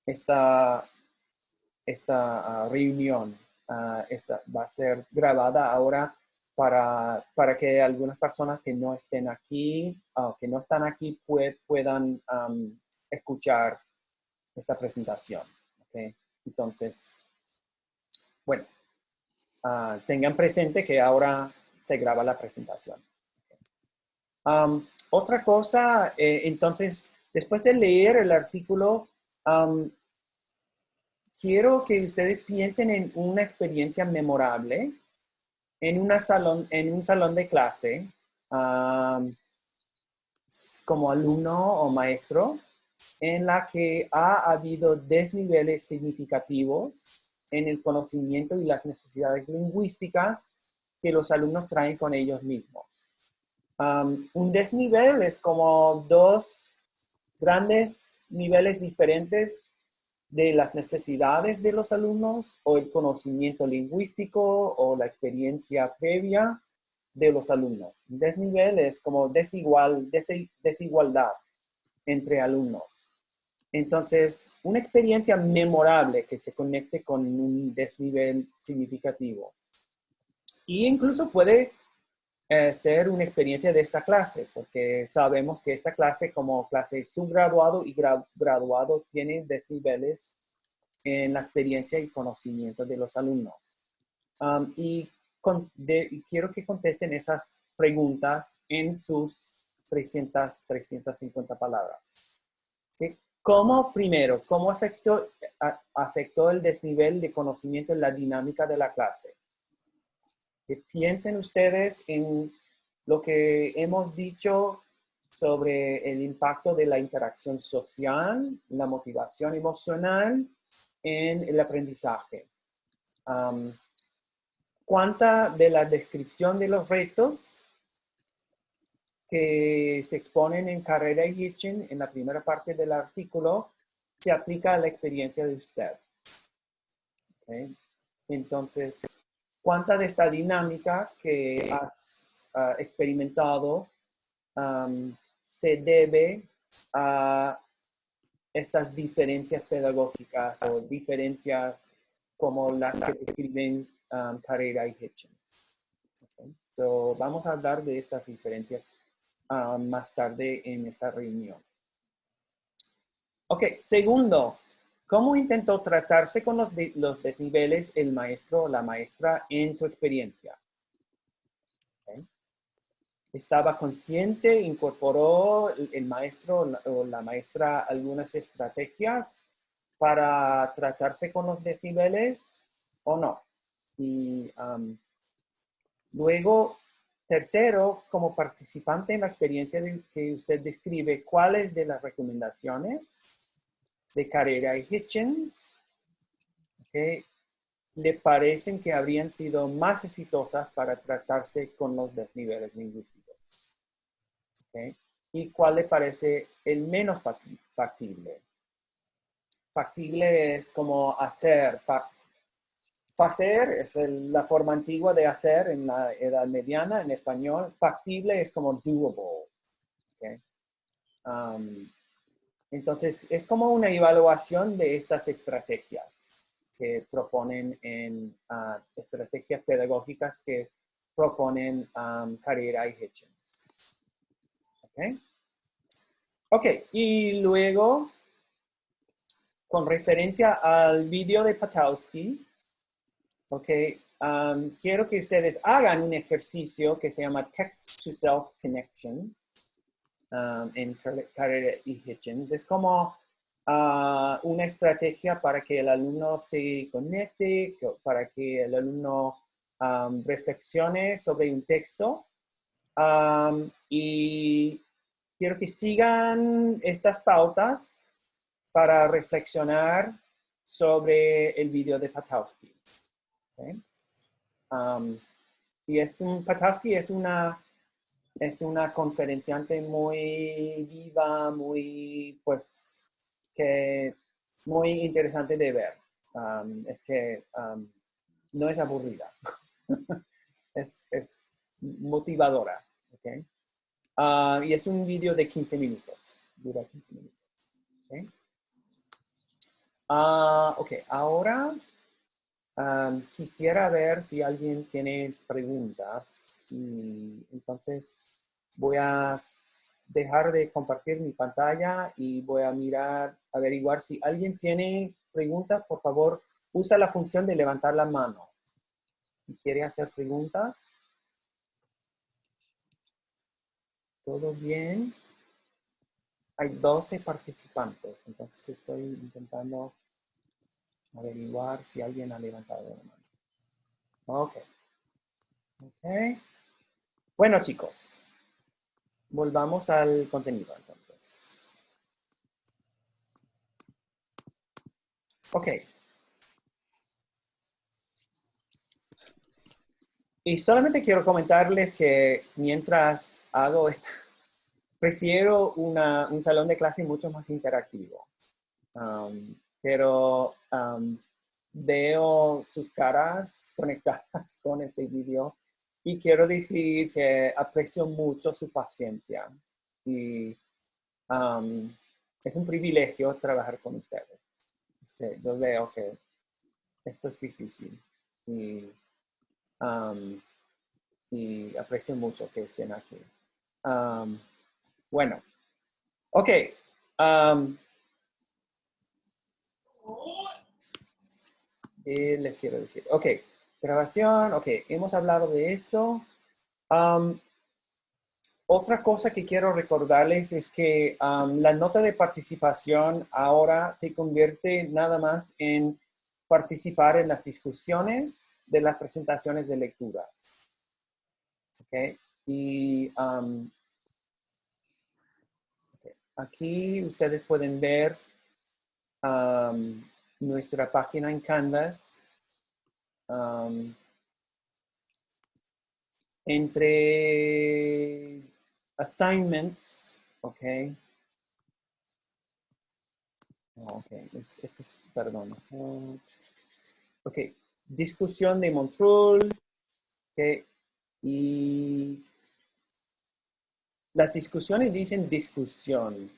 esta, reunión va a ser grabada ahora para que algunas personas que no estén aquí, que no están aquí, puedan escuchar esta presentación. ¿Okay? Entonces, bueno, tengan presente que ahora se graba la presentación. Otra cosa, entonces, después de leer el artículo, quiero que ustedes piensen en una experiencia memorable en un salón de clase, como alumno o maestro, en la que ha habido desniveles significativos en el conocimiento y las necesidades lingüísticas que los alumnos traen con ellos mismos. Un desnivel es como dos grandes niveles diferentes de las necesidades de los alumnos o el conocimiento lingüístico o la experiencia previa de los alumnos. Desnivel es como desigualdad entre alumnos. Entonces, una experiencia memorable que se conecte con un desnivel significativo. Y incluso puede ser una experiencia de esta clase, porque sabemos que esta clase, como clase subgraduado y graduado, tiene desniveles en la experiencia y conocimiento de los alumnos. Y quiero que contesten esas preguntas en sus 350 palabras. ¿Sí? ¿Cómo afectó el desnivel de conocimiento en la dinámica de la clase? Que piensen ustedes en lo que hemos dicho sobre el impacto de la interacción social, la motivación emocional en el aprendizaje. ¿Cuánta de la descripción de los retos que se exponen en Carrera y Hitchens en la primera parte del artículo se aplica a la experiencia de usted? ¿Okay? Entonces, ¿cuánta de esta dinámica que has experimentado se debe a estas diferencias pedagógicas o diferencias como las que describen Carrera y Hitchens? Okay. So, vamos a hablar de estas diferencias más tarde en esta reunión. Ok, segundo, ¿cómo intentó tratarse con los desniveles el maestro o la maestra en su experiencia? Okay. ¿Estaba consciente, incorporó el maestro o la maestra algunas estrategias para tratarse con los desniveles o no? Y luego, tercero, como participante en la experiencia que usted describe, ¿cuáles de las recomendaciones de Carrera y Hitchens le parecen que habrían sido más exitosas para tratarse con los desniveles lingüísticos? ¿Okay? ¿Y cuál le parece el menos factible? Factible es como hacer. Facer es la forma antigua de hacer en la Edad Mediana, en español. Factible es como doable. ¿Okay? Entonces, es como una evaluación de estas estrategias que proponen en estrategias pedagógicas que proponen Carrera y Hitchens. ¿Okay? Ok, y luego, con referencia al video de Patowski, quiero que ustedes hagan un ejercicio que se llama Text-to-Self Connection en Carrera y Hitchens. Es como una estrategia para que el alumno se conecte, para que el alumno reflexione sobre un texto. Y quiero que sigan estas pautas para reflexionar sobre el video de Patowski. Okay. Y Patowski es una conferenciante muy viva, pues, muy interesante de ver. Es que no es aburrida. es motivadora. ¿Okay? Y es un video de 15 minutos. Dura 15 minutos. ¿Okay? Ok, ahora quisiera ver si alguien tiene preguntas y entonces voy a dejar de compartir mi pantalla y voy a mirar, averiguar si alguien tiene preguntas. Por favor, usa la función de levantar la mano. Si quiere hacer preguntas. ¿Todo bien? Hay 12 participantes, entonces estoy intentando averiguar si alguien ha levantado la mano. Ok. Ok. Bueno, chicos, volvamos al contenido entonces. Ok. Y solamente quiero comentarles que mientras hago esto, prefiero un salón de clase mucho más interactivo. Pero veo sus caras conectadas con este video y quiero decir que aprecio mucho su paciencia y es un privilegio trabajar con ustedes. Yo veo que esto es difícil y, um, y aprecio mucho que estén aquí. Bueno, ok. Um, les quiero decir? Ok, grabación, ok, hemos hablado de esto. Otra cosa que quiero recordarles es que la nota de participación ahora se convierte nada más en participar en las discusiones de las presentaciones de lecturas. Okay. Y okay, aquí ustedes pueden ver nuestra página en Canvas. Entre assignments, ok. Ok, perdón. Ok, discusión de Montreux, ok. Y las discusiones dicen discusión.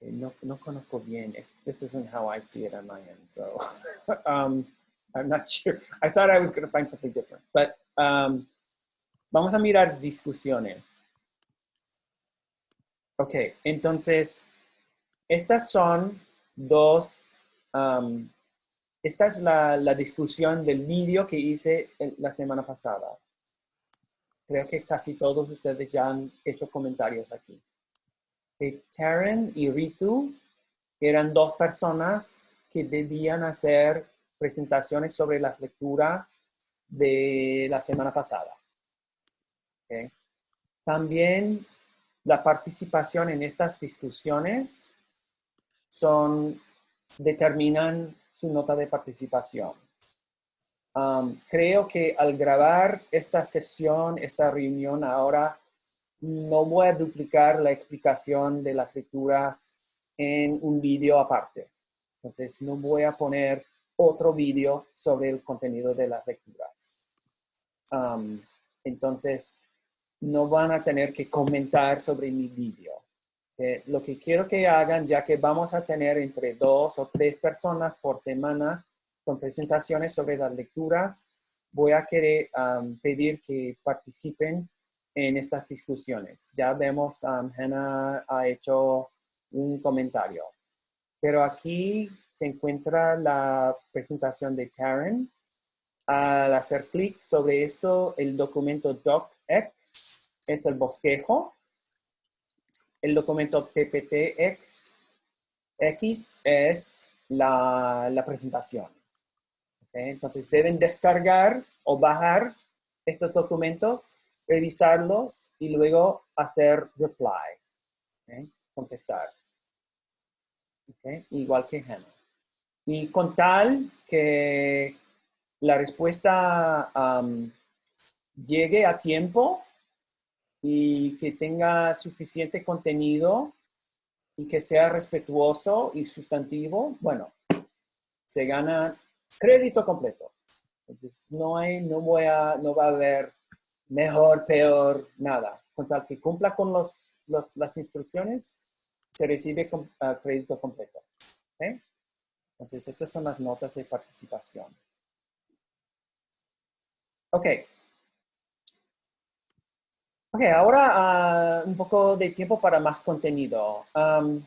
Okay, no conozco bien. This isn't how I see it on my end, so I'm not sure. I thought I was going to find something different, but vamos a mirar discusiones. Ok, entonces, estas son dos, esta es la discusión del vídeo que hice la semana pasada. Creo que casi todos ustedes ya han hecho comentarios aquí. Taryn y Ritu eran dos personas que debían hacer presentaciones sobre las lecturas de la semana pasada. Okay. También la participación en estas discusiones determinan su nota de participación. Creo que al grabar esta sesión, esta reunión ahora, no voy a duplicar la explicación de las lecturas en un vídeo aparte. Entonces, no voy a poner otro vídeo sobre el contenido de las lecturas. Entonces, no van a tener que comentar sobre mi vídeo. Lo que quiero que hagan, ya que vamos a tener entre 2 o 3 personas por semana con presentaciones sobre las lecturas, voy a querer pedir que participen en estas discusiones. Ya vemos, Hannah ha hecho un comentario. Pero aquí se encuentra la presentación de Taryn. Al hacer clic sobre esto, el documento docx es el bosquejo. El documento pptx es la presentación. ¿Okay? Entonces deben descargar o bajar estos documentos, revisarlos y luego hacer reply, ¿okay? Contestar. ¿Okay? Igual que Hannah. Y con tal que la respuesta llegue a tiempo y que tenga suficiente contenido y que sea respetuoso y sustantivo, bueno, se gana crédito completo. Entonces, no va a haber mejor, peor, nada. Con tal que cumpla con las instrucciones, se recibe crédito completo. ¿Okay? Entonces, estas son las notas de participación. Ok. Ok, ahora un poco de tiempo para más contenido. Ok,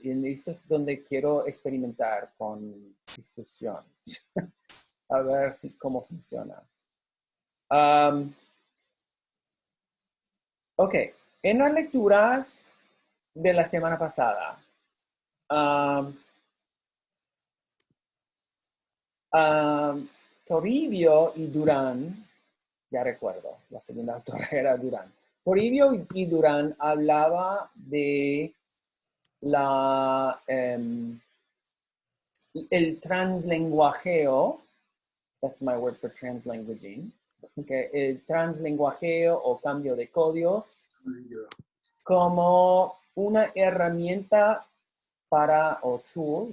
y esto es donde quiero experimentar con discusión. A ver cómo funciona. Ok, en las lecturas de la semana pasada, Toribio y Durán, ya recuerdo, la segunda autora era Durán. Toribio y Durán hablaba de el translenguajeo, that's my word for translanguaging, okay, el translenguajeo o cambio de códigos como una herramienta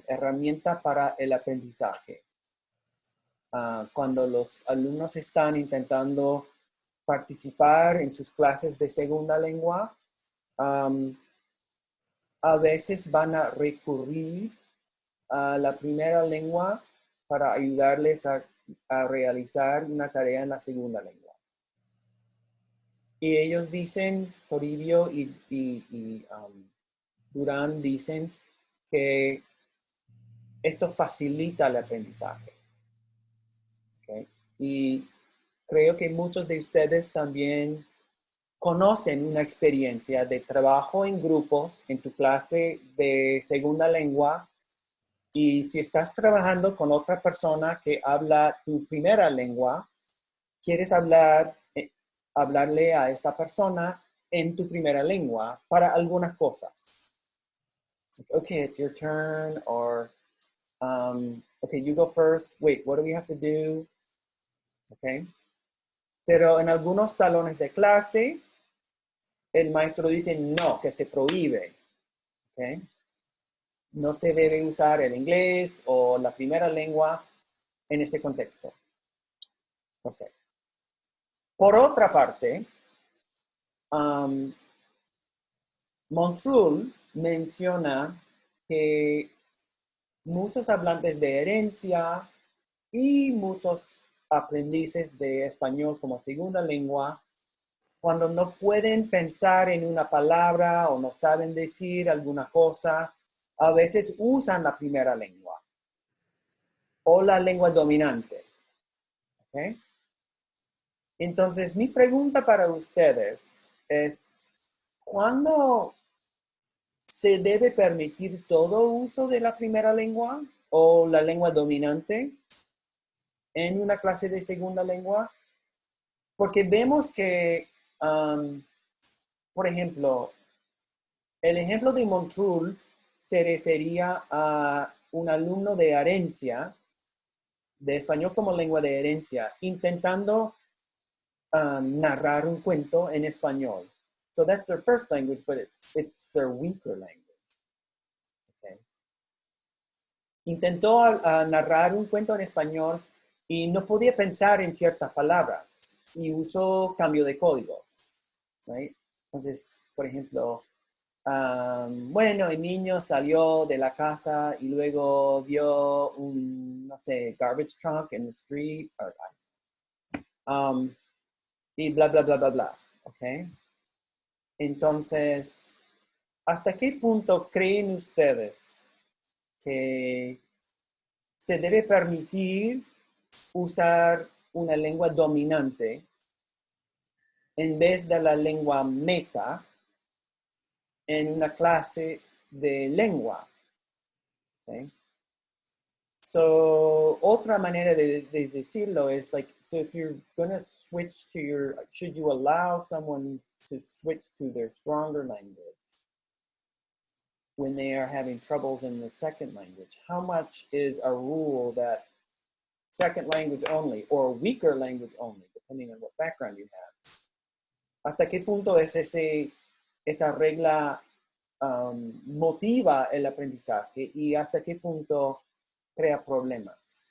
herramienta para el aprendizaje. Cuando los alumnos están intentando participar en sus clases de segunda lengua, a veces van a recurrir a la primera lengua para ayudarles a realizar una tarea en la segunda lengua. Y ellos dicen, Toribio y Durán dicen que esto facilita el aprendizaje. ¿Okay? Y creo que muchos de ustedes también conocen una experiencia de trabajo en grupos en tu clase de segunda lengua. Y si estás trabajando con otra persona que habla tu primera lengua, quieres hablarle a esta persona en tu primera lengua para algunas cosas. Okay, it's your turn, or okay, you go first. Wait, what do we have to do? Okay. Pero en algunos salones de clase, el maestro dice no, que se prohíbe. Okay. No se debe usar el inglés o la primera lengua en ese contexto. Okay. Por otra parte, Montrul menciona que muchos hablantes de herencia y muchos aprendices de español como segunda lengua, cuando no pueden pensar en una palabra o no saben decir alguna cosa, a veces usan la primera lengua o la lengua dominante. ¿Okay? Entonces, mi pregunta para ustedes es, ¿cuándo se debe permitir todo uso de la primera lengua o la lengua dominante en una clase de segunda lengua? Porque vemos que, por ejemplo, el ejemplo de Montrul se refería a un alumno de herencia, de español como lengua de herencia, intentando narrar un cuento en español. So that's their first language, but it's their weaker language. Okay. Intentó narrar un cuento en español y no podía pensar en ciertas palabras y usó cambio de códigos. Right? Entonces, por ejemplo, bueno, el niño salió de la casa y luego vio un, no sé, garbage truck in the street, y bla, bla, bla, bla, bla. ¿Ok? Entonces, ¿hasta qué punto creen ustedes que se debe permitir usar una lengua dominante en vez de la lengua meta en una clase de lengua? ¿Okay? So, otra manera de decirlo es like, so if you're going to switch to should you allow someone to switch to their stronger language when they are having troubles in the second language? How much is a rule that second language only or weaker language only, depending on what background you have? ¿Hasta qué punto es esa regla motiva el aprendizaje y hasta qué punto crea problemas?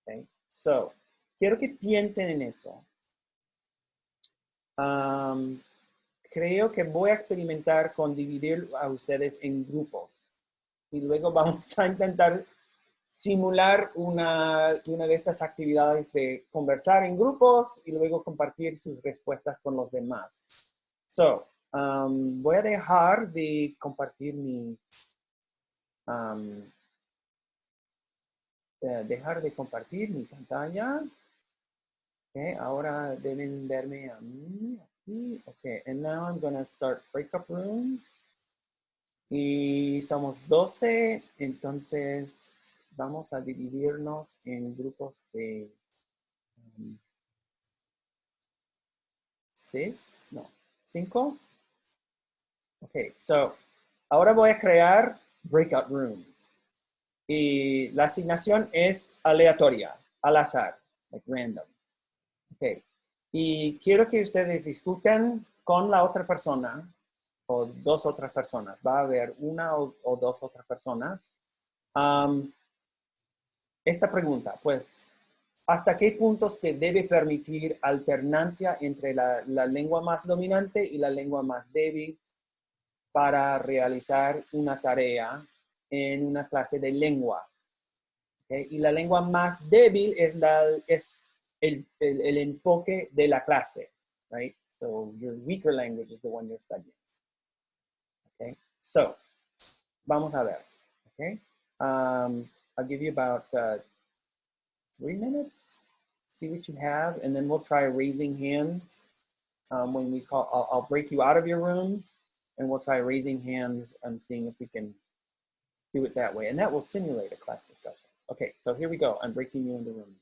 Okay. So, quiero que piensen en eso. creo que voy a experimentar con dividir a ustedes en grupos. Y luego vamos a intentar simular una de estas actividades de conversar en grupos y luego compartir sus respuestas con los demás. So, voy a dejar de compartir um, mi pantalla. Okay, ahora deben verme a mí aquí. Okay, and now I'm going to start breakup rooms. Y somos 12, entonces vamos a dividirnos en grupos de 6, no, 5. Ok, so ahora voy a crear breakout rooms. Y la asignación es aleatoria, al azar, like random. Ok, y quiero que ustedes discutan con la otra persona o dos otras personas. Va a haber una o dos otras personas. Esta pregunta, pues, ¿hasta qué punto se debe permitir alternancia entre la lengua más dominante y la lengua más débil para realizar una tarea en una clase de lengua? ¿Okay? Y la lengua más débil es el enfoque de la clase, right? So your weaker language is the one you're studying. Okay? So, vamos a ver. Okay? I'll give you about 3 minutes. See what you have, and then we'll try raising hands when we call. I'll break you out of your rooms, and we'll try raising hands and seeing if we can do it that way. And that will simulate a class discussion. Okay, so here we go. I'm breaking you into rooms.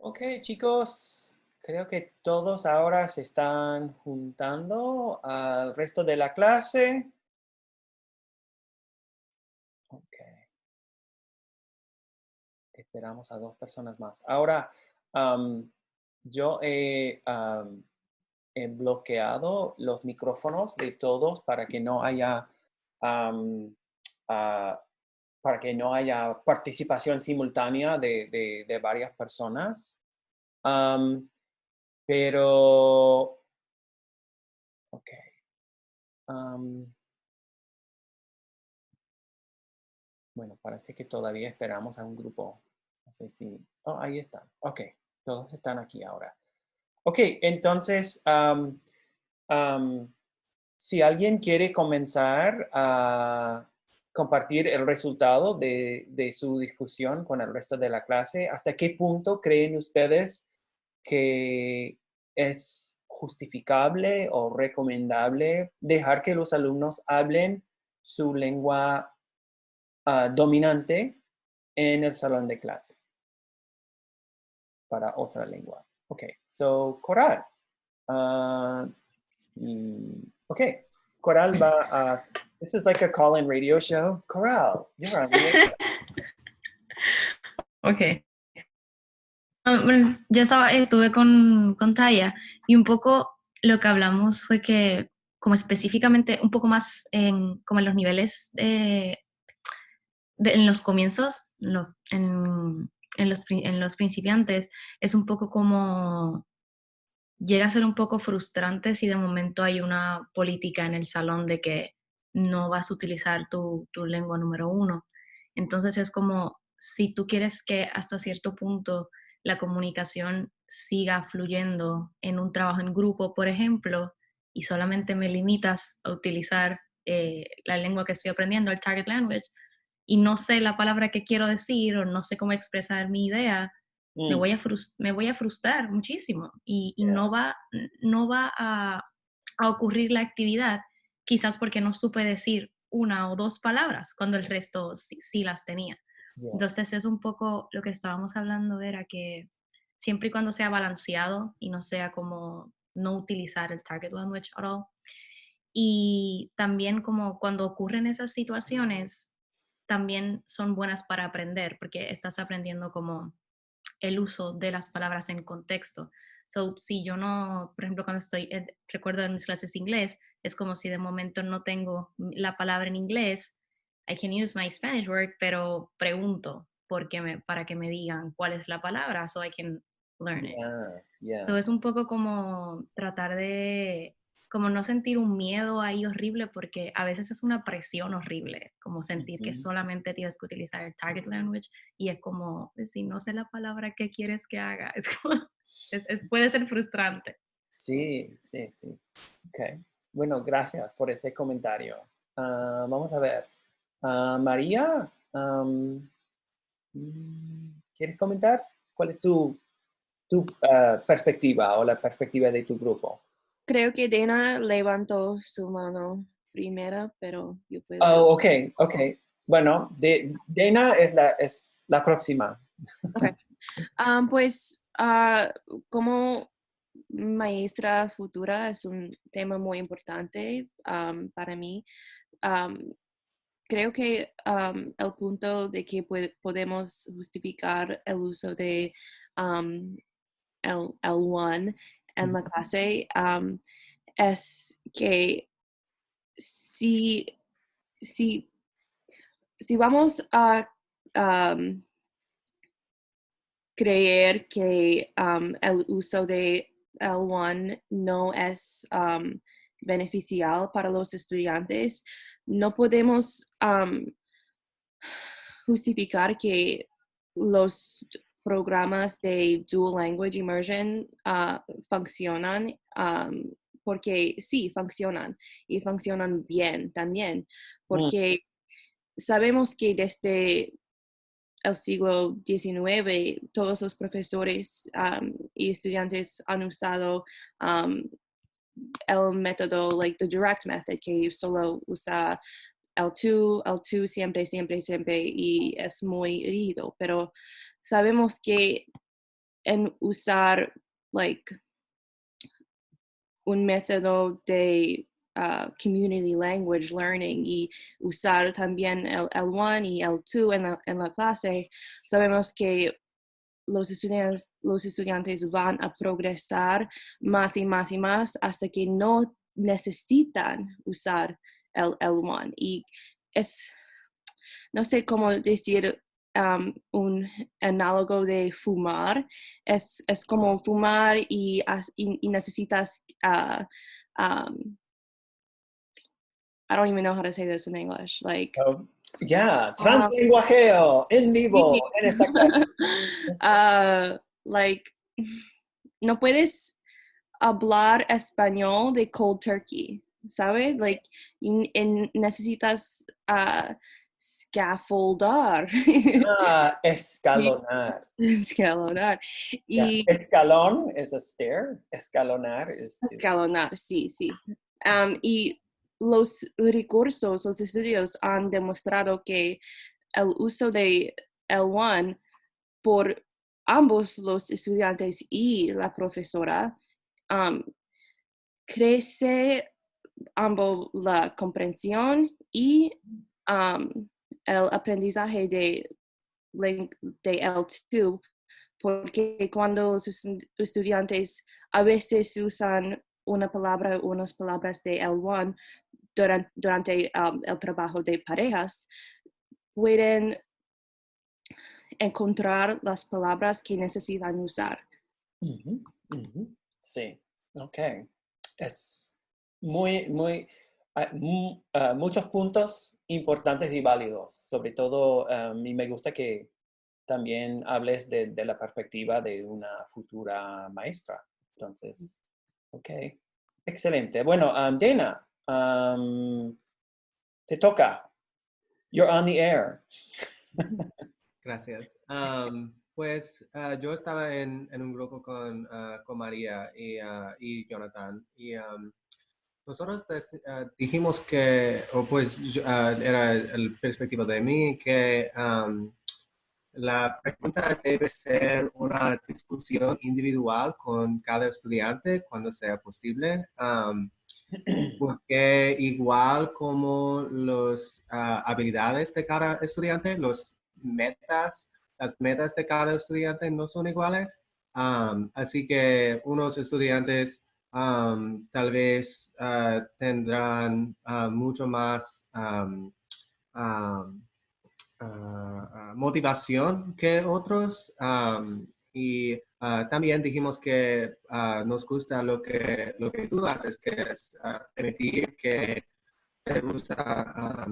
Ok, chicos, creo que todos ahora se están juntando al resto de la clase. Ok, esperamos a 2 personas más. Ahora, am, yo he bloqueado los micrófonos de todos para que no haya, am, ah, para que no haya participación simultánea de varias personas. Am, pero, ok. am, bueno, parece que todavía esperamos a un grupo. No sé si... Oh, ahí están. Ok, todos están aquí ahora. Ok, entonces, am, si alguien quiere comenzar a compartir el resultado de su discusión con el resto de la clase, ¿hasta qué punto creen ustedes que es justificable o recomendable dejar que los alumnos hablen su lengua dominante en el salón de clase para otra lengua? Ok, so Coral. ah, okay, Coral va a... This is like a call-in radio show. Coral, you're on the air. Ok. Bueno, estuve con Taya y un poco lo que hablamos fue que como específicamente un poco más como en los niveles, en los comienzos, en los principiantes, es un poco como llega a ser un poco frustrante si de momento hay una política en el salón de que no vas a utilizar tu lengua número uno. Entonces es como si tú quieres que hasta cierto punto la comunicación siga fluyendo en un trabajo en grupo, por ejemplo, y solamente me limitas a utilizar la lengua que estoy aprendiendo, el target language, y no sé la palabra que quiero decir o no sé cómo expresar mi idea, Mm, me voy a frustrar muchísimo y yeah, no va a ocurrir la actividad, quizás porque no supe decir una o dos palabras cuando el resto sí las tenía. yeah. Entonces es un poco lo que estábamos hablando, era que siempre y cuando sea balanceado y no sea como no utilizar el target language at all. Y también como cuando ocurren esas situaciones, también son buenas para aprender, porque estás aprendiendo como el uso de las palabras en contexto. So, si yo no, por ejemplo, cuando recuerdo en mis clases de inglés, es como si de momento no tengo la palabra en inglés, I can use my Spanish word, pero pregunto para que me digan cuál es la palabra, so I can learn it. Yeah, yeah. So, es un poco como tratar de, como no sentir un miedo ahí horrible, porque a veces es una presión horrible, como sentir que Ujú. solamente tienes que utilizar el target language y es como, si no sé la palabra que quieres que haga, es como, puede ser frustrante. Sí, sí, sí. Ok. Bueno, gracias por ese comentario. Vamos a ver. María, ¿quieres comentar? ¿Cuál es tu perspectiva o la perspectiva de tu grupo? Creo que Dana levantó su mano primera, pero yo puedo... Oh, ok, ok. Bueno, Dana es la próxima. Okay. Pues como maestra futura es un tema muy importante para mí. Am, Creo que el punto de que podemos justificar el uso de el one en la clase es que si, si, si vamos a um, creer que el uso de L1 no es beneficial para los estudiantes, no podemos justificar que los programas de Dual Language Immersion funcionan, porque sí, funcionan y funcionan bien también, Mm, porque sabemos que desde el siglo XIX, todos los profesores y estudiantes han usado el método, like the direct method, que solo usa L2 siempre, siempre, siempre, y es muy rígido, pero sabemos que en usar un método de community language learning y usar también el L1 y L2 en la clase, sabemos que los estudiantes van a progresar más y más y más hasta que no necesitan usar el L1. Y no sé cómo decir un análogo de fumar. Es como fumar y necesitas I don't even know how to say this in English. Translenguajeo en vivo Sí. en esta clase. Like, no puedes hablar español de cold turkey, ¿sabes? Like, necesitas scaffoldar. Escalonar. Escalonar. Yeah. Y Escalón is a stair. Escalonar is to... escalonar, sí. Y los recursos, los estudios han demostrado que el uso de L1 por ambos los estudiantes y la profesora crece ambos la comprensión y el aprendizaje de L2, porque cuando los estudiantes a veces usan una palabra o unas palabras de L1 durante el trabajo de parejas, pueden encontrar las palabras que necesitan usar. Sí, ok. Es muchos puntos importantes y válidos. Sobre todo, y me gusta que también hables de la perspectiva de una futura maestra. Entonces, ok. Excelente. Bueno, Dana, te toca. You're on the air. Gracias. Pues yo estaba en un grupo con María y Jonathan y nosotros dijimos que, era el perspectiva de mí, que la pregunta debe ser una discusión individual con cada estudiante cuando sea posible. Porque igual como las habilidades de cada estudiante, las metas de cada estudiante no son iguales. Así que unos estudiantes tal vez tendrán mucho más motivación que otros. Y también dijimos que nos gusta lo que tú haces, que es permitir que se usa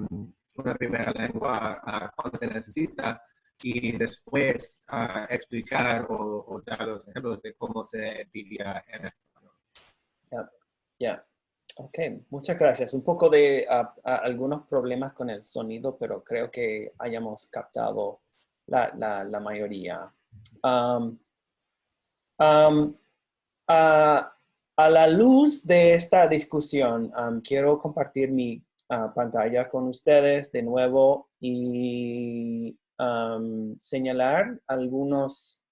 una primera lengua cuando se necesita y después explicar o dar los ejemplos de cómo se diría en español. Ya. Ok, muchas gracias. Un poco de algunos problemas con el sonido, pero creo que hayamos captado la mayoría. A la luz de esta discusión, quiero compartir mi pantalla con ustedes de nuevo y señalar algunos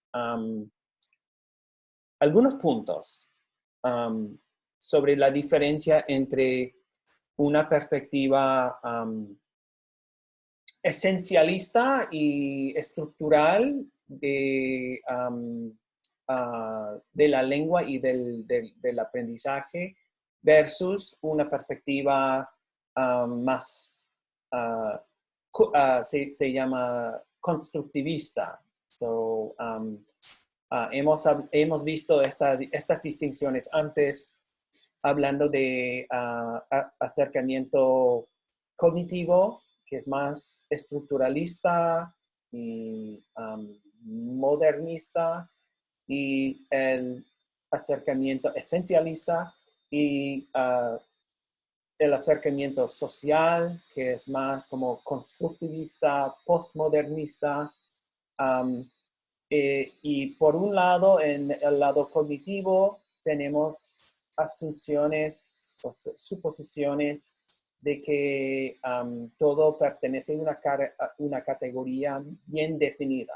puntos sobre la diferencia entre una perspectiva esencialista y estructural de la lengua y del aprendizaje versus una perspectiva más, se llama constructivista. So, hemos visto estas distinciones antes hablando de acercamiento cognitivo, que es más estructuralista y modernista, y el acercamiento esencialista y el acercamiento social, que es más como constructivista, postmodernista. Y por un lado, en el lado cognitivo, tenemos asunciones o suposiciones de que todo pertenece a una categoría bien definida,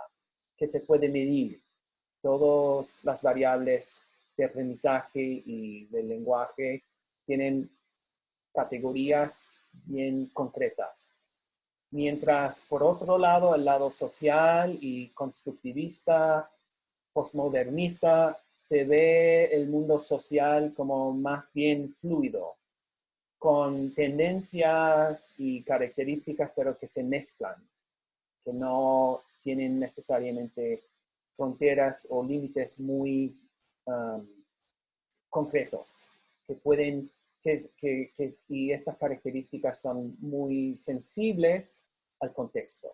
que se puede medir. todas las variables de aprendizaje y del lenguaje tienen categorías bien concretas. Mientras, por otro lado, el lado social y constructivista, postmodernista, se ve el mundo social como más bien fluido, con tendencias y características, pero que se mezclan, que no tienen necesariamente fronteras o límites muy concretos, que pueden, y estas características son muy sensibles al contexto.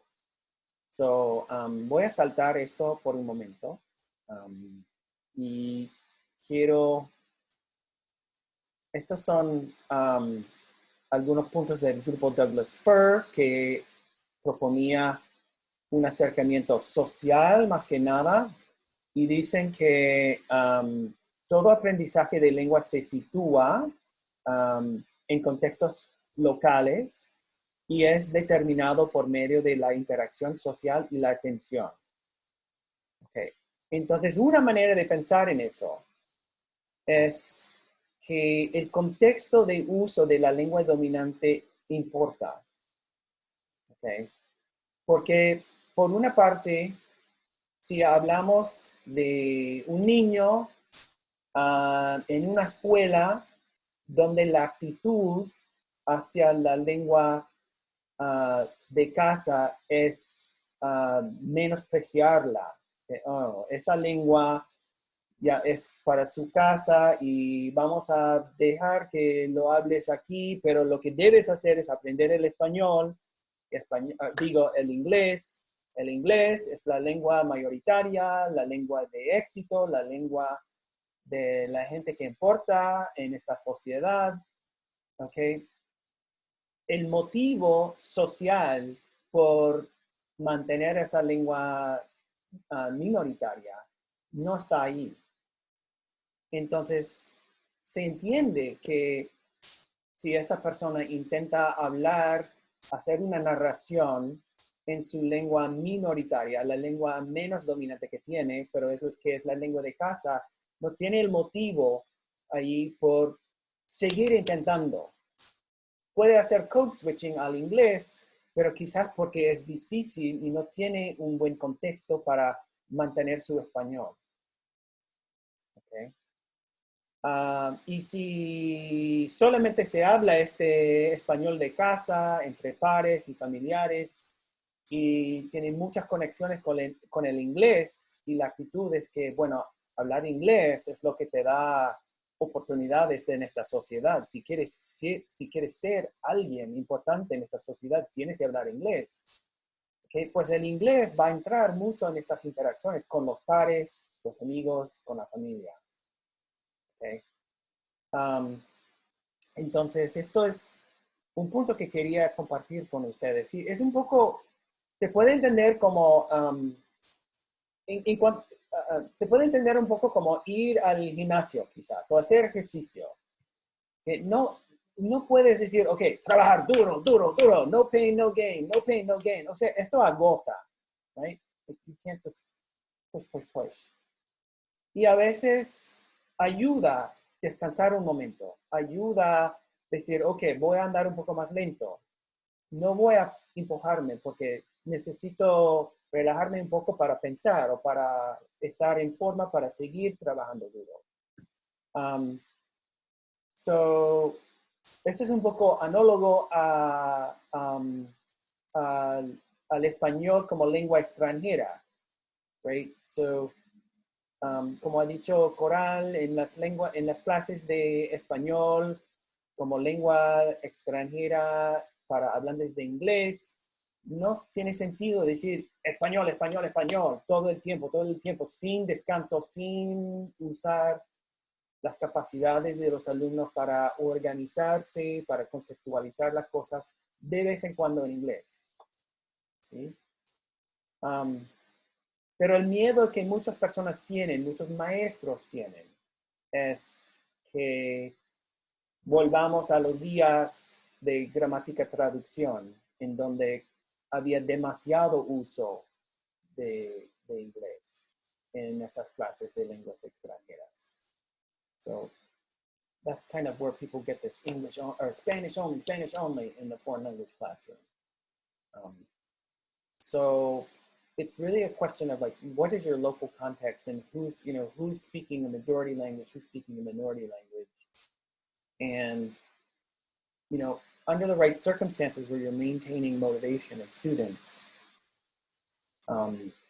So, voy a saltar esto por un momento y quiero, estos son algunos puntos del grupo Douglas Fir que proponía un acercamiento social más que nada y dicen que todo aprendizaje de lengua se sitúa en contextos locales y es determinado por medio de la interacción social y la atención. Okay. Entonces, una manera de pensar en eso es que el contexto de uso de la lengua dominante importa. Okay. Porque, por una parte, si hablamos de un niño en una escuela donde la actitud hacia la lengua de casa es menospreciarla. Esa lengua ya es para su casa y vamos a dejar que lo hables aquí, pero lo que debes hacer es aprender el español, el inglés. El inglés es la lengua mayoritaria, la lengua de éxito, la lengua de la gente que importa en esta sociedad. ¿Okay? El motivo social por mantener esa lengua minoritaria no está ahí. Entonces, se entiende que si esa persona intenta hablar, hacer una narración en su lengua minoritaria, la lengua menos dominante que tiene, pero que es la lengua de casa, no tiene el motivo ahí por seguir intentando. Puede hacer code switching al inglés, pero quizás porque es difícil y no tiene un buen contexto para mantener su español. Okay. Y si solamente se habla este español de casa, entre pares y familiares, y tiene muchas conexiones con el inglés, y la actitud es que, bueno, hablar inglés es lo que te da oportunidades en esta sociedad. Si quieres ser alguien importante en esta sociedad, tienes que hablar inglés. Okay, pues el inglés va a entrar mucho en estas interacciones con los pares, los amigos, con la familia. Okay. Entonces, esto es un punto que quería compartir con ustedes. Sí, es un poco, se puede entender como, se puede entender un poco como ir al gimnasio quizás, o hacer ejercicio. No puedes decir, ok, trabajar duro, duro, duro, no pain, no gain, no pain, no gain. O sea, esto agota, right? You can't just push. Y a veces ayuda descansar un momento, ayuda a decir, ok, voy a andar un poco más lento, no voy a empujarme porque necesito relajarme un poco para pensar o para estar en forma para seguir trabajando duro. Esto es un poco análogo al español como lengua extranjera, right? So, como ha dicho Coral, en las clases de español como lengua extranjera para hablantes de inglés, no tiene sentido decir español, español, español todo el tiempo, sin descanso, sin usar las capacidades de los alumnos para organizarse, para conceptualizar las cosas de vez en cuando en inglés. ¿Sí? Pero el miedo que muchas personas tienen, muchos maestros tienen, es que volvamos a los días de gramática traducción, en donde había demasiado uso de inglés. en esas clases de lenguas extranjeras. So that's kind of where people get this English or Spanish only in the foreign language classroom. So it's really a question of like, what is your local context and who's speaking a majority language, who's speaking a minority language. And, under the right circumstances where you're maintaining motivation of students,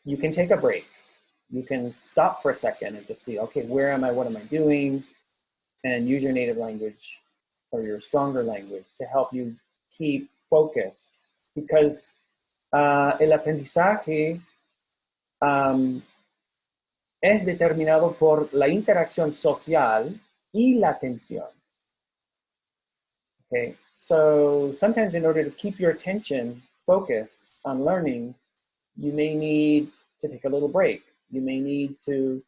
you can take a break. You can stop for a second and just see, okay, where am I? What am I doing? And use your native language or your stronger language to help you keep focused. Because el aprendizaje es determinado por la interacción social y la atención. Okay, so sometimes in order to keep your attention focused on learning, you may need to take a little break. You may need to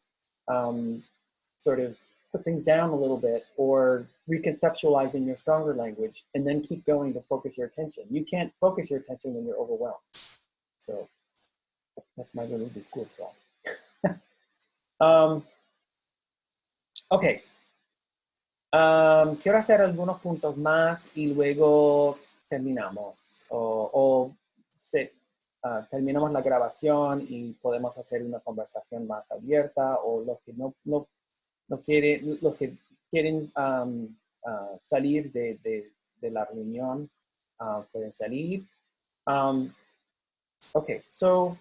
sort of put things down a little bit or reconceptualize in your stronger language and then keep going to focus your attention. You can't focus your attention when you're overwhelmed. So that's my little discurso. Okay. Quiero hacer algunos puntos más y luego terminamos. Terminamos la grabación y podemos hacer una conversación más abierta, o los que quieren salir de la reunión pueden salir. Okay, so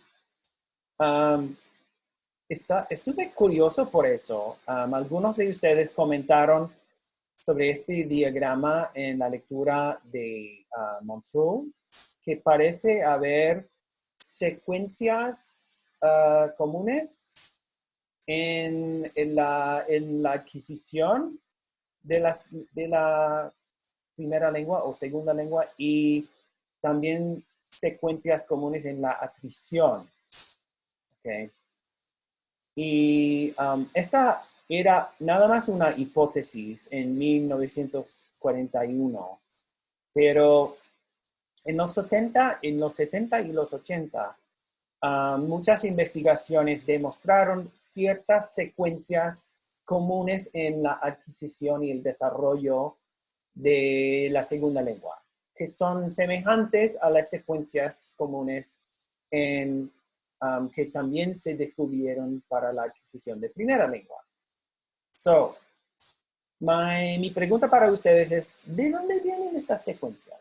estuve curioso por eso. Algunos de ustedes comentaron sobre este diagrama en la lectura de Montreux, que parece haber secuencias comunes en la adquisición de la primera lengua o segunda lengua, y también secuencias comunes en la adquisición. Okay. Y esta era nada más una hipótesis en 1941, pero en los 70 y los 80, muchas investigaciones demostraron ciertas secuencias comunes en la adquisición y el desarrollo de la segunda lengua, que son semejantes a las secuencias comunes que también se descubrieron para la adquisición de primera lengua. So, mi pregunta para ustedes es, ¿de dónde vienen estas secuencias?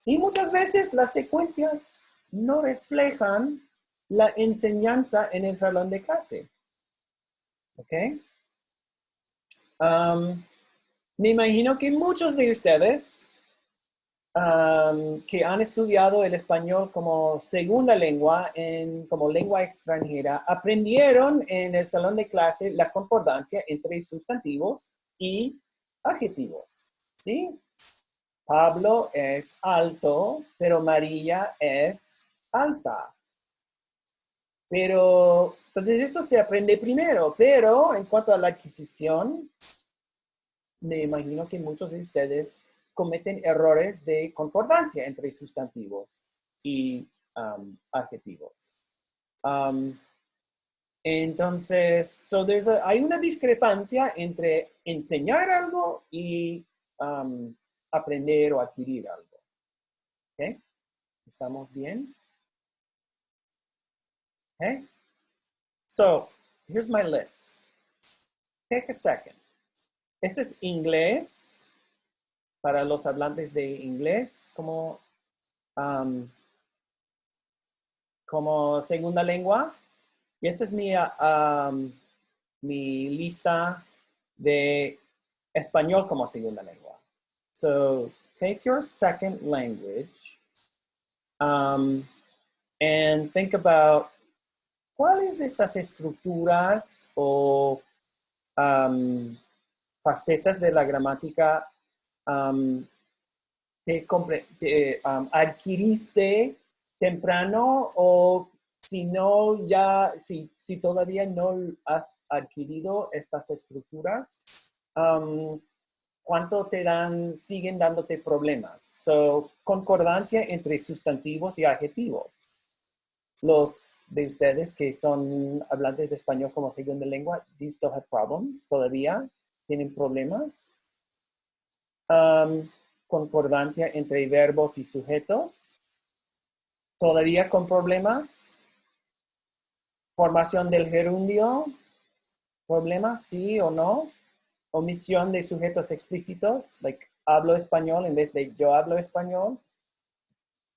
Y muchas veces las secuencias no reflejan la enseñanza en el salón de clase. ¿Ok? Me imagino que muchos de ustedes que han estudiado el español como segunda lengua, como lengua extranjera, aprendieron en el salón de clase la concordancia entre sustantivos y adjetivos. ¿Sí? Pablo es alto, pero María es alta. Pero, entonces esto se aprende primero, pero en cuanto a la adquisición, me imagino que muchos de ustedes cometen errores de concordancia entre sustantivos y adjetivos. Entonces, hay una discrepancia entre enseñar algo y aprender o adquirir algo. ¿Ok? ¿Estamos bien? Okay? So, here's my list. Take a second. Este es inglés para los hablantes de inglés como segunda lengua. Y esta es mi lista de español como segunda lengua. So, take your second language and think about cuáles de estas estructuras o facetas de la gramática adquiriste temprano, o si todavía no has adquirido estas estructuras, ¿cuánto siguen dándote problemas? So, concordancia entre sustantivos y adjetivos. los de ustedes que son hablantes de español como segunda lengua, do you still have problems? ¿Todavía tienen problemas? Concordancia entre verbos y sujetos. ¿Todavía con problemas? Formación del gerundio. ¿Problemas? ¿Sí o no? Omisión de sujetos explícitos, like hablo español en vez de yo hablo español.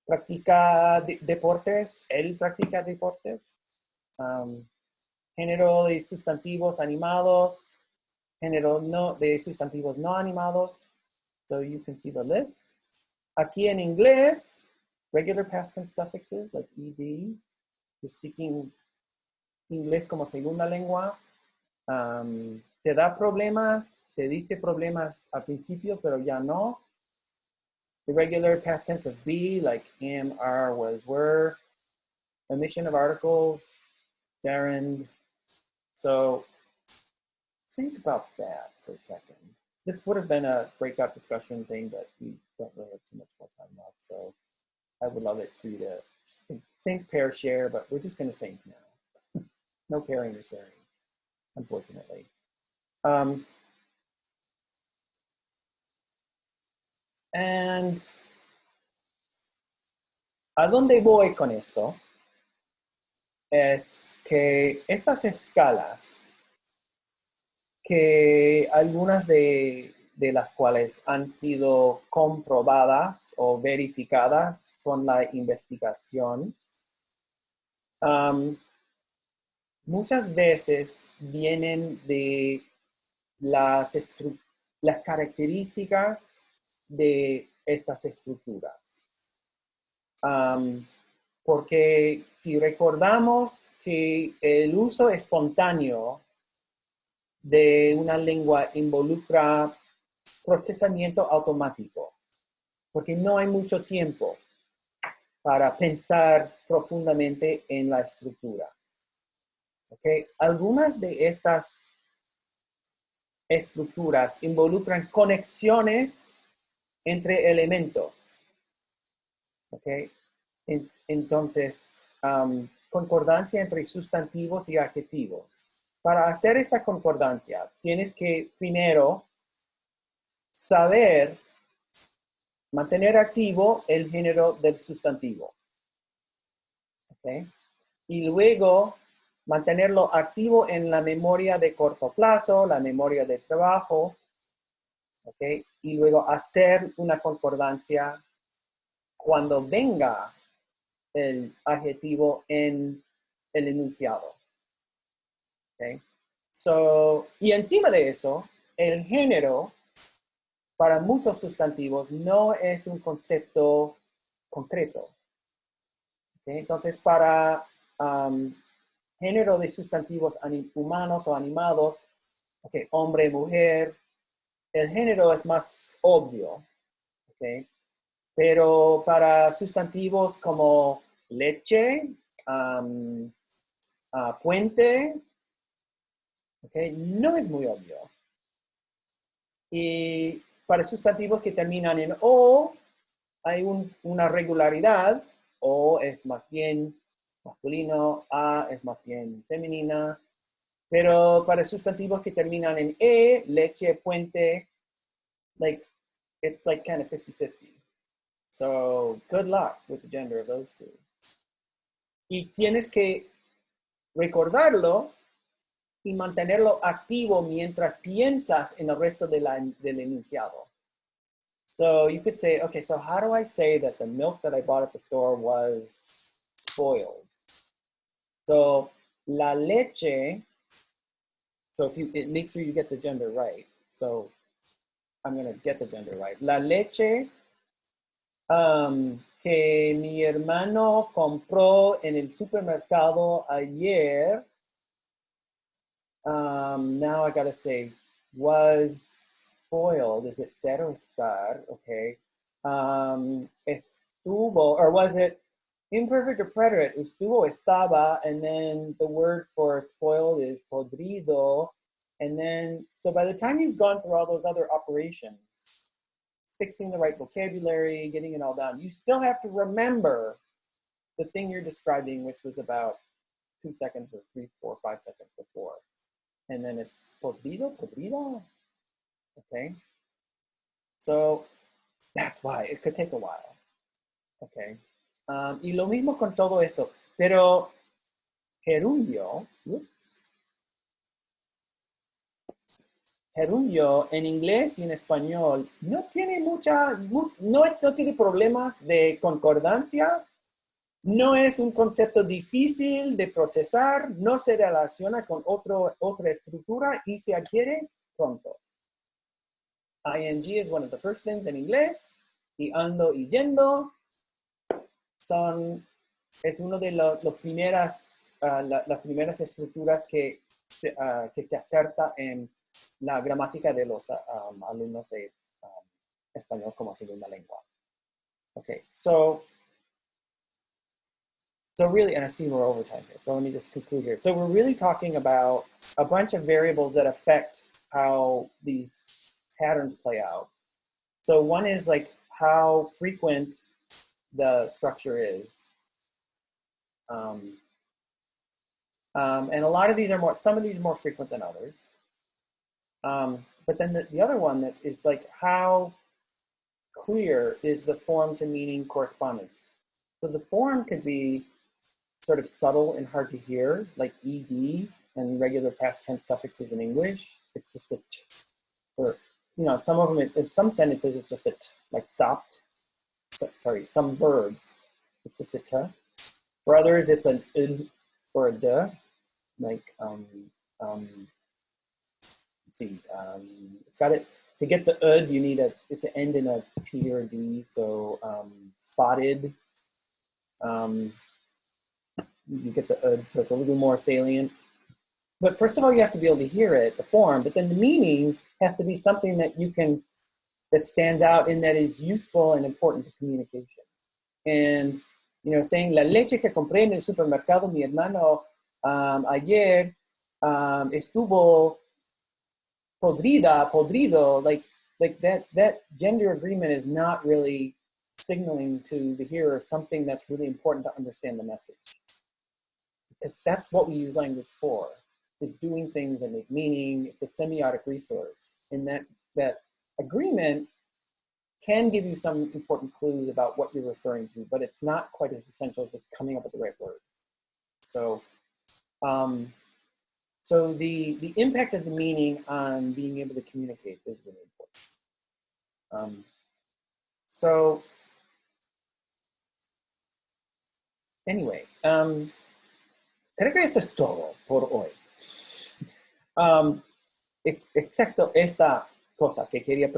Practica deportes, él practica deportes. Género de sustantivos animados, género no, de sustantivos no animados. So you can see the list. Aquí en inglés, regular past tense suffixes like ed, you're speaking inglés como segunda lengua. Te da problemas, te diste problemas al principio, pero ya no. The regular past tense of be, like am, are, was, were. Omission of articles, gerund. So think about that for a second. This would have been a breakout discussion thing, but we don't really have too much more time left. So I would love it for you to think, pair, share, but we're just going to think now. No pairing or sharing, unfortunately. And ¿a dónde voy con esto? Es que estas escalas, que algunas de las cuales han sido comprobadas o verificadas con la investigación, muchas veces vienen de las características de estas estructuras. Porque si recordamos que el uso espontáneo de una lengua involucra procesamiento automático, porque no hay mucho tiempo para pensar profundamente en la estructura. ¿Okay? Algunas de estas estructuras involucran conexiones entre elementos. ¿Okay? Entonces, concordancia entre sustantivos y adjetivos. Para hacer esta concordancia, tienes que primero saber mantener activo el género del sustantivo. ¿Okay? Y luego mantenerlo activo en la memoria de corto plazo, la memoria de trabajo. ¿Okay? Y luego hacer una concordancia cuando venga el adjetivo en el enunciado. Okay? So, y encima de eso, el género para muchos sustantivos no es un concepto concreto. Okay? Entonces, para género de sustantivos humanos o animados, okay, hombre, mujer, el género es más obvio. Okay? Pero para sustantivos como leche, puente, okay, no es muy obvio. Y para sustantivos que terminan en o, hay una regularidad. O es más bien masculino, a es más bien femenina. Pero para sustantivos que terminan en e, leche, puente, like, it's like kind of 50-50. So good luck with the gender of those two. Y tienes que recordarlo y mantenerlo activo mientras piensas en el resto del enunciado. So you could say, okay, so how do I say that the milk that I bought at the store was spoiled? So la leche, so make sure you get the gender right. So I'm going to get the gender right. La leche que mi hermano compró en el supermercado ayer, now I gotta say, was spoiled. Is it ser or estar? Okay. Estuvo, or was it imperfect or preterite? Estuvo, estaba, and then the word for spoiled is podrido. And then, so by the time you've gone through all those other operations, fixing the right vocabulary, getting it all down, you still have to remember the thing you're describing, which was about 2 seconds or 3, 4, 5 seconds before. And then it's podrido, podrida. Okay. So that's why it could take a while. Okay. Y lo mismo con todo esto. Pero gerundio, gerundio en inglés y en español no tiene no tiene problemas de concordancia. No es un concepto difícil de procesar, no se relaciona con otra estructura y se adquiere pronto. ING is one of the first things en inglés, y ando y yendo es uno de las primeras estructuras que se acerta en la gramática de los alumnos de español como segunda lengua. Okay, so really, and I see we're over time here, so let me just conclude here. So we're really talking about a bunch of variables that affect how these patterns play out. So one is like how frequent the structure is. And a lot of these are some of these are more frequent than others. But then the other one that is like how clear is the form to meaning correspondence. So the form could be sort of subtle and hard to hear, like ed and regular past tense suffixes in English. It's just a t, or some of them, in some sentences, it's just a t, like stopped. Sorry, some verbs, it's just a t. For others, it's an id or a d, like let's see, it's got it. To get the ud, you need it to end in a t or a d. So spotted. You get the ud, so it's a little more salient. But first of all, you have to be able to hear it, the form, but then the meaning has to be something that that stands out and that is useful and important to communication. And, saying, la leche que compré en el supermercado, mi hermano, ayer, estuvo podrido, like that gender agreement is not really signaling to the hearer something that's really important to understand the message. Because that's what we use language for, is doing things that make meaning. It's a semiotic resource. And that agreement can give you some important clues about what you're referring to, but it's not quite as essential as just coming up with the right word. So, so the impact of the meaning on being able to communicate is really important. So anyway, creo que esto es todo por hoy. Excepto esta cosa que quería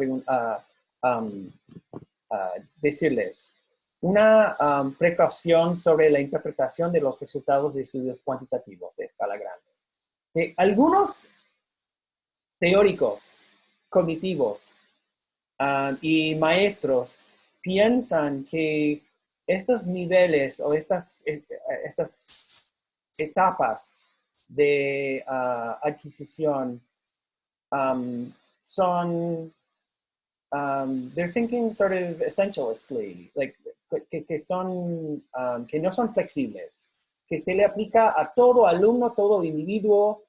decirles. Una precaución sobre la interpretación de los resultados de estudios cuantitativos de escala grande. Algunos teóricos cognitivos y maestros piensan que estos niveles o estas etapas de adquisición son, they're thinking sort of essentialistly, like que no son flexibles, que se le aplica a todo alumno, todo individuo,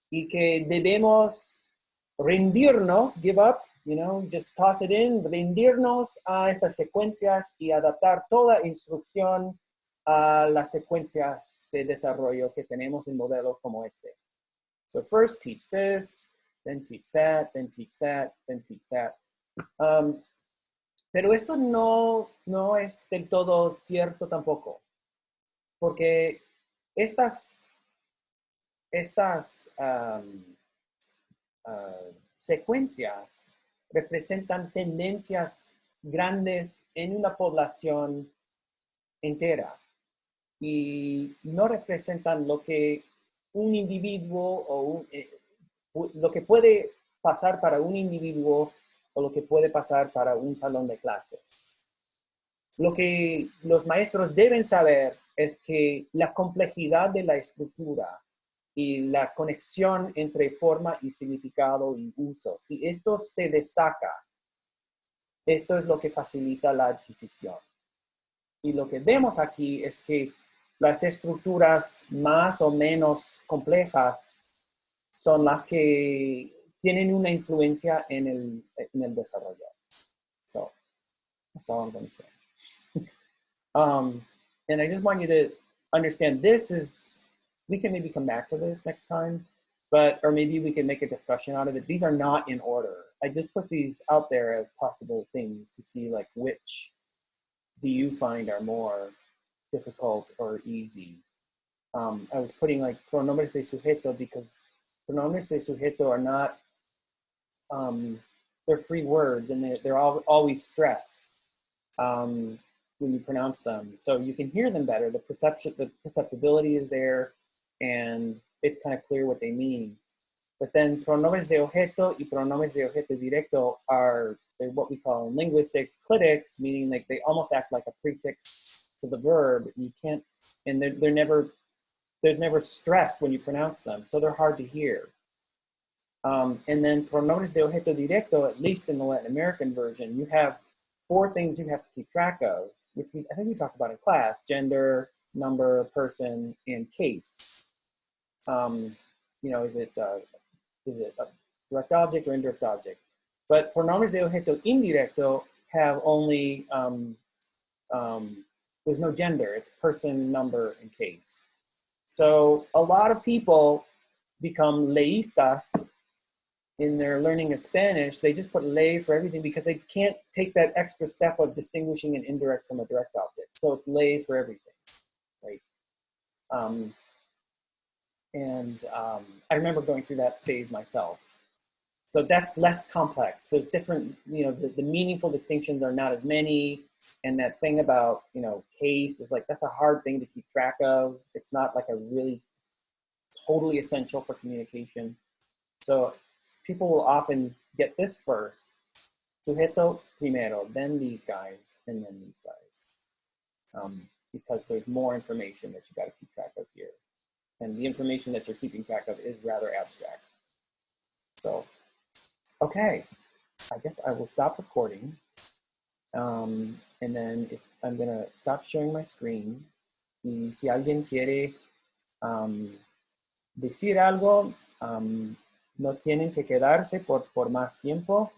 y que debemos rendirnos, give up, just toss it in, rendirnos a estas secuencias y adaptar toda instrucción a las secuencias de desarrollo que tenemos en modelos como este. So first teach this, then teach that, then teach that, then teach that. Pero esto no es del todo cierto tampoco, porque estas secuencias representan tendencias grandes en una población entera y no representan lo que un individuo o lo que puede pasar para un individuo o lo que puede pasar para un salón de clases. Lo que los maestros deben saber es que la complejidad de la estructura y la conexión entre forma y significado y uso, si esto se destaca, esto es lo que facilita la adquisición. Y lo que vemos aquí es que las estructuras más o menos complejas son las que tienen una influencia en el desarrollo. So, that's all I'm going to say. And I just want you to understand this is, we can maybe come back to this next time, or maybe we can make a discussion out of it. These are not in order. I just put these out there as possible things to see like which do you find are more difficult or easy. I was putting like pronombres de sujeto because pronombres de sujeto are not, they're free words and they're always stressed when you pronounce them. So you can hear them better. The perceptibility is there and it's kind of clear what they mean. But then pronombres de objeto y pronombres de objeto directo they're what we call in linguistics clitics, meaning like they almost act like a prefix to the verb. You can't, and they're never stressed when you pronounce them, so they're hard to hear. And then pronombres de objeto directo, at least in the Latin American version, you have 4 things you have to keep track of, which I think we talked about in class: gender, number, person, and case. Is it a direct object or indirect object? But pronombres de objeto indirecto have only, there's no gender, it's person, number, and case. So a lot of people become leístas in their learning of Spanish. They just put ley for everything because they can't take that extra step of distinguishing an indirect from a direct object. So it's ley for everything, right? I remember going through that phase myself. So that's less complex. There's different, the meaningful distinctions are not as many. And that thing about, case is like, that's a hard thing to keep track of. It's not like a really totally essential for communication. So people will often get this first. Sujeto primero, then these guys, and then these guys. Because there's more information that you got to keep track of here. And the information that you're keeping track of is rather abstract. So, okay, I guess I will stop recording. And then I'm going to stop sharing my screen. Y si alguien quiere decir algo, no tienen que quedarse por más tiempo.